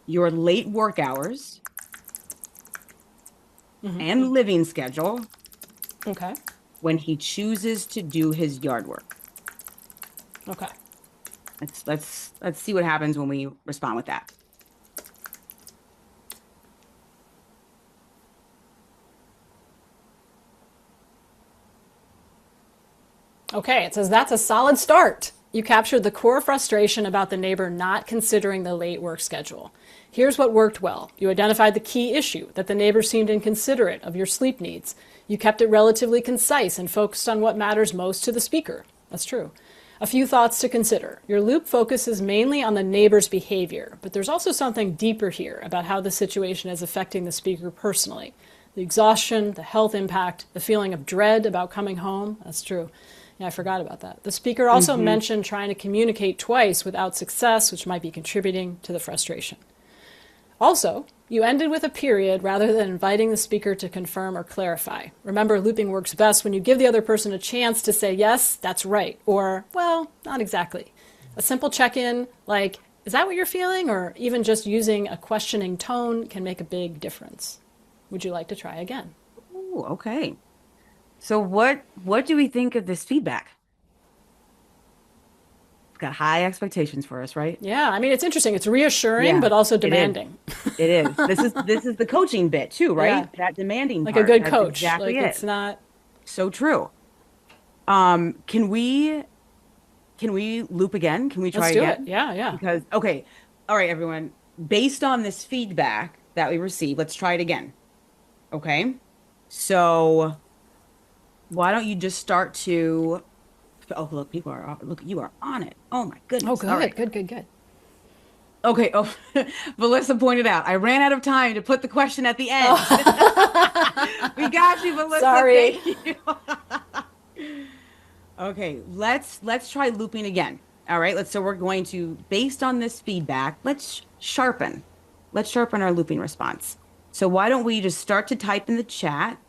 B: your late work hours and living schedule
A: Okay.
B: when he chooses to do his yard work.
A: Okay.
B: Let's see what happens when we respond with that.
A: Okay, it says that's a solid start. You captured the core frustration about the neighbor not considering the late work schedule. Here's what worked well. You identified the key issue, that the neighbor seemed inconsiderate of your sleep needs. You kept it relatively concise and focused on what matters most to the speaker. That's true. A few thoughts to consider. Your loop focuses mainly on the neighbor's behavior, but there's also something deeper here about how the situation is affecting the speaker personally. The exhaustion, the health impact, the feeling of dread about coming home. That's true. Yeah, I forgot about that. The speaker also mentioned trying to communicate twice without success, which might be contributing to the frustration. Also, you ended with a period rather than inviting the speaker to confirm or clarify. Remember, looping works best when you give the other person a chance to say, yes, that's right, or, well, not exactly. A simple check-in like, is that what you're feeling? Or even just using a questioning tone can make a big difference. Would you like to try again?
B: Ooh, okay. So what do we think of this feedback? It's got high expectations for us, right?
A: Yeah, I mean, it's interesting. It's reassuring,
B: Yeah,
A: but also
B: it is.
A: demanding.
B: It is. This is the coaching bit too, right?
A: Yeah.
B: That demanding
A: Like a
B: part.
A: good
B: That's
A: coach.
B: exactly
A: Like
B: it.
A: it's not.
B: So true. Can we loop again? Can we try
A: Let's do
B: again?
A: it. Yeah, yeah.
B: Because okay, all right, everyone. Based on this feedback that we received, let's try it again. Okay. So why don't you just start to oh look, look, you are on it. Oh my
A: Oh,
B: goodness. All
A: good,
B: right.
A: good, good, good.
B: Okay. Oh, Melissa pointed out I ran out of time to put the question at the end. We got you, Melissa.
A: Sorry.
B: Thank you. Okay, let's try looping again. All right, so we're going to, based on this feedback, let's sharpen our looping response. So why don't we just start to type in the chat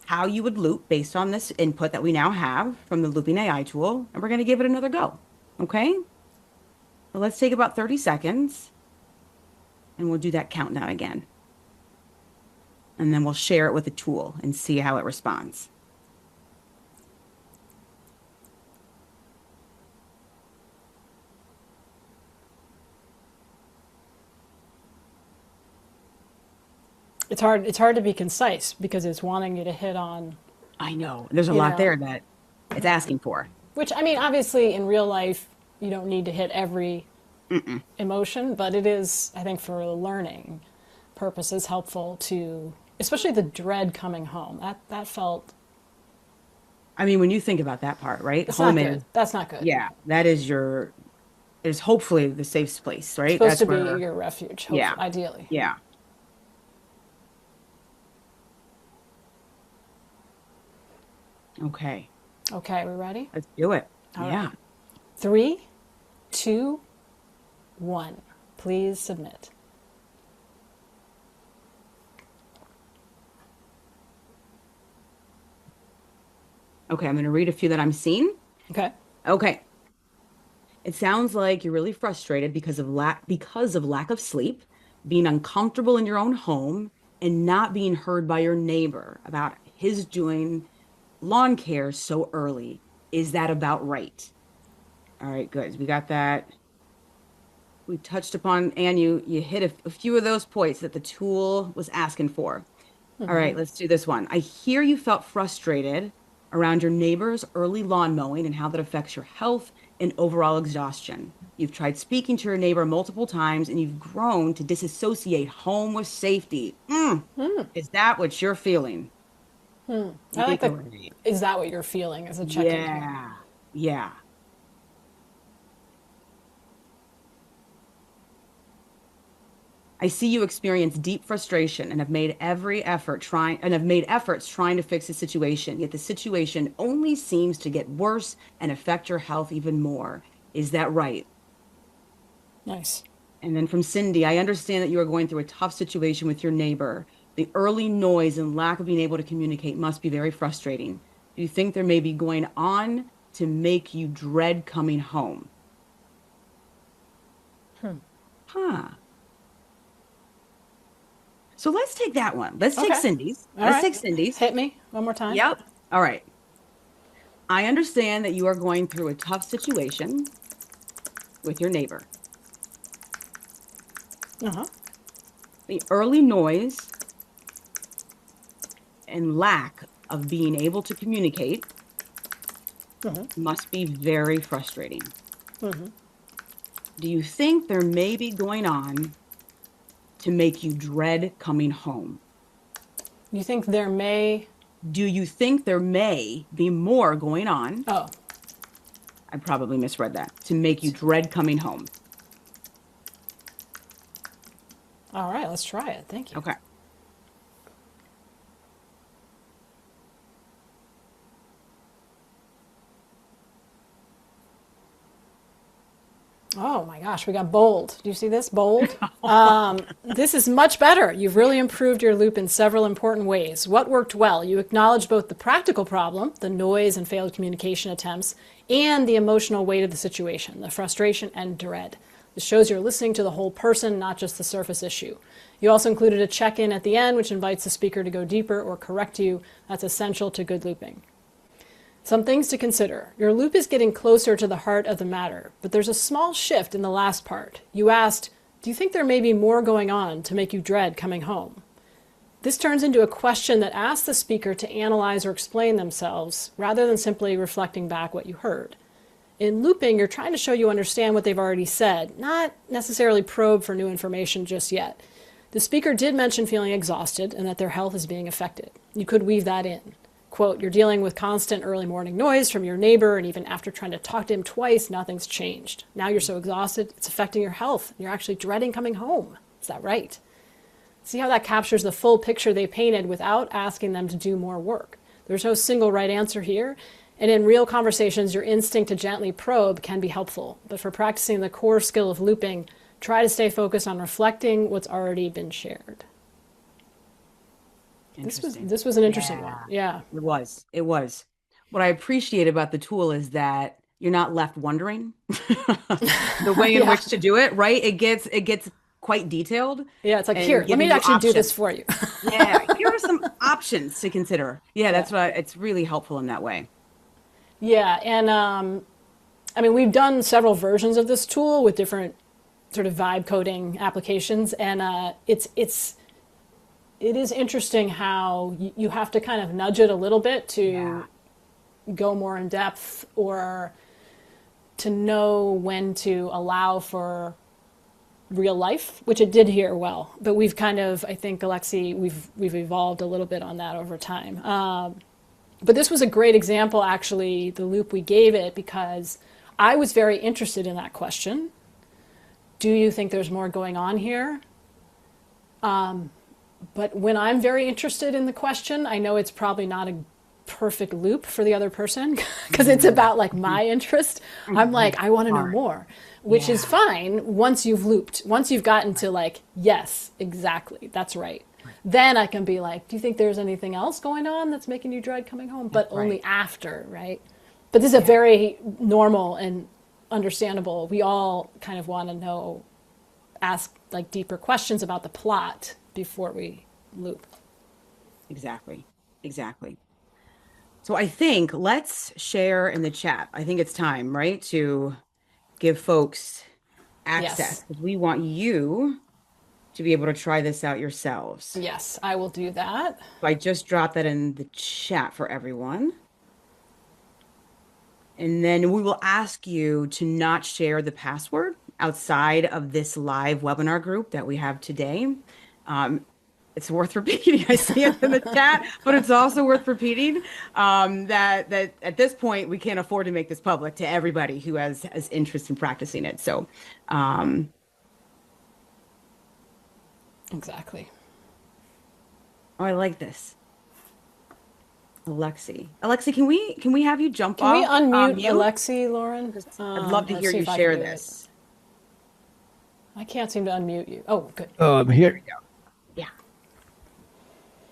B: how you would loop based on this input that we now have from the Looping AI tool, and we're going to give it another go. Okay? Well, let's take about 30 seconds, and we'll do that countdown again. And then we'll share it with the tool and see how it responds.
A: It's hard to be concise because it's wanting you to hit on,
B: I know. There's a
A: you
B: lot
A: know,
B: there that it's asking for.
A: which I mean, obviously in real life, you don't need to hit every emotion, but it is, I think, for learning purposes, helpful to, especially the dread coming home. That felt,
B: I mean, when you think about that part, right?
A: it's
B: Home
A: not
B: is,
A: good. That's not good.
B: yeah, that is hopefully the safe place,
A: It's
B: right?
A: supposed
B: That's
A: to be
B: where,
A: your refuge,
B: yeah,
A: ideally.
B: yeah. Okay,
A: Okay, we ready?
B: let's do it.
A: All
B: Yeah.
A: right. 3, 2, 1. Please submit.
B: Okay, I'm going to read a few that I'm seeing.
A: Okay.
B: Okay. It sounds like you're really frustrated because of lack of sleep, being uncomfortable in your own home, and not being heard by your neighbor about his doing lawn care so early. Is that about right? All right, good. We got that. We touched upon, and you hit a few of those points that the tool was asking for. All right, let's do this one. I hear you felt frustrated around your neighbor's early lawn mowing and how that affects your health and overall exhaustion. You've tried speaking to your neighbor multiple times and you've grown to disassociate home with safety. Is that what you're feeling? You
A: I like
B: think
A: that.
B: you're right.
A: Is that what you're feeling as a check-in here?
B: Yeah, yeah. I see you experience deep frustration and have made efforts trying to fix the situation, yet the situation only seems to get worse and affect your health even more. Is that right?
A: Nice.
B: And then from Cindy, I understand that you are going through a tough situation with your neighbor. The early noise and lack of being able to communicate must be very frustrating. Do you think there may be going on to make you dread coming home? Huh. So let's take that one. Let's take
A: Okay.
B: Cindy's.
A: All
B: Let's
A: right.
B: take Cindy's.
A: Hit me one more time.
B: Yep. All right. I understand that you are going through a tough situation with your neighbor.
A: Uh-huh.
B: The early noise and lack of being able to communicate Must be very frustrating. Do you think there may be going on to make you dread coming home?
A: You think there may?
B: Do you think there may be more going on?
A: Oh,
B: I probably misread that. To make you dread coming home.
A: all right. Let's try it. Thank you.
B: Okay.
A: Oh my gosh, we got bold. Do you see this? Bold. This is much better. You've really improved your loop in several important ways. What worked well? You acknowledged both the practical problem, the noise and failed communication attempts, and the emotional weight of the situation, the frustration and dread. This shows you're listening to the whole person, not just the surface issue. You also included a check-in at the end, which invites the speaker to go deeper or correct you. That's essential to good looping. Some things to consider. Your loop is getting closer to the heart of the matter, but there's a small shift in the last part. You asked, do you think there may be more going on to make you dread coming home? This turns into a question that asks the speaker to analyze or explain themselves, rather than simply reflecting back what you heard. In looping, you're trying to show you understand what they've already said, not necessarily probe for new information just yet. The speaker did mention feeling exhausted and that their health is being affected. You could weave that in. Quote, you're dealing with constant early morning noise from your neighbor, and even after trying to talk to him twice, nothing's changed. Now you're so exhausted, it's affecting your health. You're actually dreading coming home. Is that right? See how that captures the full picture they painted without asking them to do more work. There's no single right answer here, and in real conversations, your instinct to gently probe can be helpful. But for practicing the core skill of looping, try to stay focused on reflecting what's already been shared. This was an interesting one. Yeah.
B: It was. What I appreciate about the tool is that you're not left wondering the way in which to do it, right? It gets quite detailed.
A: Yeah, it's like, here, let me actually do this for you.
B: Yeah, here are some options to consider. Yeah, that's why it's really helpful in that way.
A: Yeah, and I mean, we've done several versions of this tool with different sort of vibe coding applications, and it is interesting how you have to kind of nudge it a little bit to go more in depth, or to know when to allow for real life, which it did here well. But we've kind of, I think, Aleksi, we've evolved a little bit on that over time. But this was a great example, actually, the loop we gave it, because I was very interested in that question. Do you think there's more going on here? But when I'm very interested in the question, I know it's probably not a perfect loop for the other person, because it's about like my interest. I'm like, I want to know more, which is fine once you've looped, once you've gotten to like, yes, exactly, that's right. Then I can be like, do you think there's anything else going on that's making you dread coming home? But only after, right? But this is a very normal and understandable. We all kind of want to know, ask like deeper questions about the plot before we loop.
B: Exactly. So I think let's share in the chat. I think it's time, right, to give folks access.
A: Yes.
B: We want you to be able to try this out yourselves.
A: Yes, I will do that.
B: So I just dropped that in the chat for everyone. And then we will ask you to not share the password outside of this live webinar group that we have today. It's worth repeating. I see it in the chat, but it's also worth repeating that at this point, we can't afford to make this public to everybody who has interest in practicing it. So,
A: Exactly.
B: oh, I like this. Aleksi, can we have you jump
A: Can
B: off?
A: we unmute
B: mute?
A: Aleksi, Lauren?
B: I'd love to
A: let's
B: hear
A: see
B: you
A: if I
B: share
A: can do it.
B: this.
A: I can't seem to unmute you. Oh, good.
C: I'm here.
B: Yeah.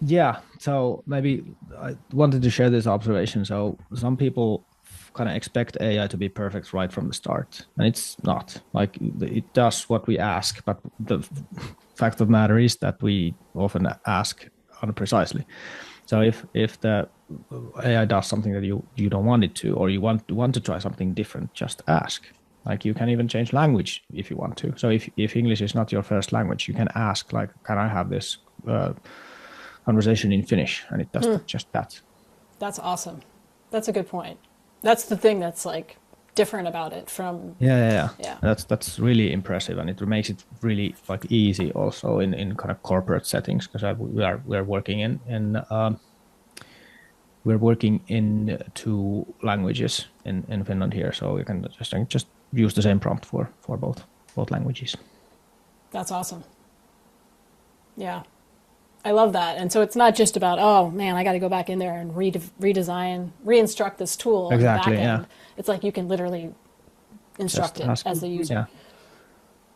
C: Yeah, so maybe I wanted to share this observation. So some people kind of expect AI to be perfect right from the start, and it's not. Like, it does what we ask, but the fact of the matter is that we often ask unprecisely. So if the AI does something that you don't want it to, or you want to try something different, just ask. Like, you can even change language if you want to. So if English is not your first language, you can ask, like, can I have this conversation in Finnish? And it does just that.
A: That's awesome. That's a good point. That's the thing that's like different about it from,
C: Yeah. That's really impressive, and it makes it really like easy also in kind of corporate settings, because we're working we're working in two languages in Finland here, so you can just use the same prompt for both languages.
A: that's awesome. Yeah. I love that. And so it's not just about, oh man, I got to go back in there and redesign, reinstruct this tool on the back
C: Exactly,
A: end.
C: yeah.
A: It's like you can literally instruct
C: Just
A: it
C: ask,
A: as the user.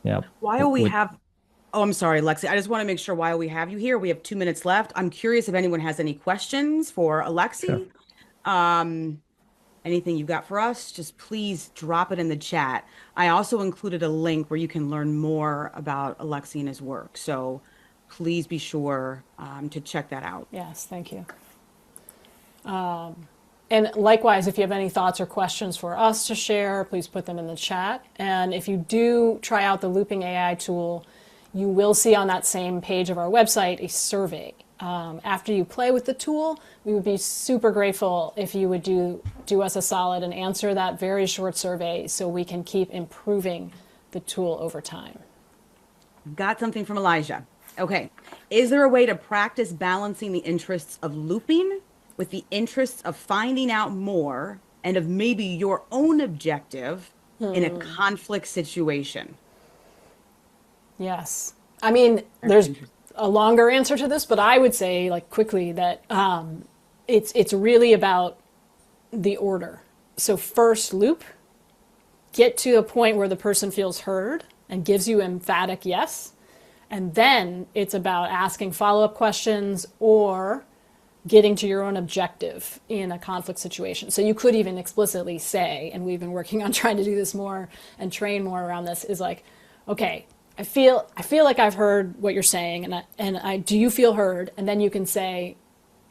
C: yeah.
B: While we
C: With-
B: have, oh, I'm sorry, Lexi. I just want to make sure while we have you here, we have 2 minutes left. I'm curious if anyone has any questions for Alexi.
C: Sure.
B: Anything you've got for us, just please drop it in the chat. I also included a link where you can learn more about Alexi and his work. So please be sure to check that out.
A: Yes, thank you. And likewise, if you have any thoughts or questions for us to share, please put them in the chat. And if you do try out the Looping AI tool, you will see on that same page of our website a survey. After you play with the tool, we would be super grateful if you would do us a solid and answer that very short survey so we can keep improving the tool over time.
B: Got something from Elijah. Okay. Is there a way to practice balancing the interests of looping with the interests of finding out more and of maybe your own objective in a conflict situation?
A: Yes. I mean, there's a longer answer to this, but I would say, like, quickly that it's really about the order. So first loop, get to a point where the person feels heard and gives you emphatic yes. And then it's about asking follow-up questions or getting to your own objective in a conflict situation. So you could even explicitly say, and we've been working on trying to do this more and train more around this, is like, okay, I feel like I've heard what you're saying, and I do you feel heard? And then you can say,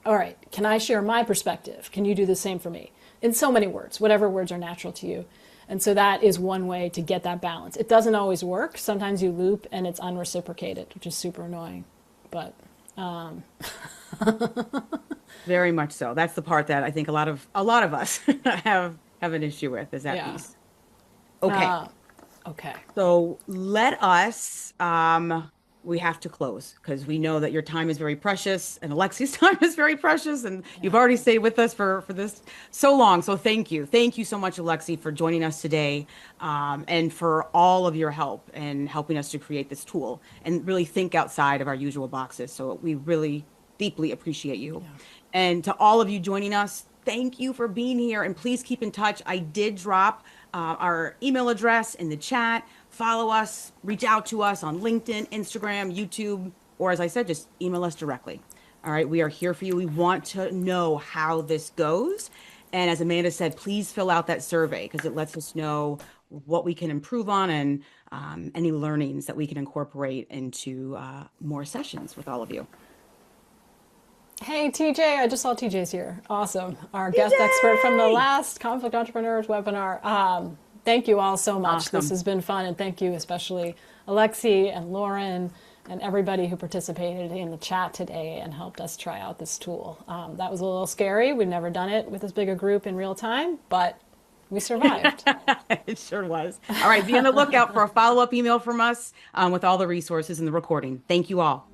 A: all right, can I share my perspective? Can you do the same for me? In so many words, whatever words are natural to you. And so that is one way to get that balance. It doesn't always work. Sometimes you loop and it's unreciprocated, which is super annoying. But
B: Very much so. That's the part that I think a lot of us have an issue with, is that piece. Okay.
A: Okay.
B: So let us, we have to close because we know that your time is very precious and Alexi's time is very precious, and you've already stayed with us for this so long. So thank you. Thank you so much, Aleksi, for joining us today, and for all of your help in helping us to create this tool and really think outside of our usual boxes. So we really deeply appreciate you. Yeah. And to all of you joining us, thank you for being here, and please keep in touch. I did drop our email address in the chat. Follow us, reach out to us on LinkedIn, Instagram, YouTube, or as I said, just email us directly. All right, we are here for you. We want to know how this goes. And as Amanda said, please fill out that survey because it lets us know what we can improve on and any learnings that we can incorporate into more sessions with all of you.
A: Hey, TJ, I just saw TJ's here. Awesome. Our guest expert from the last Conflict Entrepreneurs webinar. Thank you all so much. Awesome. This has been fun. And thank you especially Aleksi and Lauren and everybody who participated in the chat today and helped us try out this tool. That was a little scary. We've never done it with this big a group in real time, but we survived.
B: It sure was. All right, be on the lookout for a follow-up email from us with all the resources and the recording. Thank you all.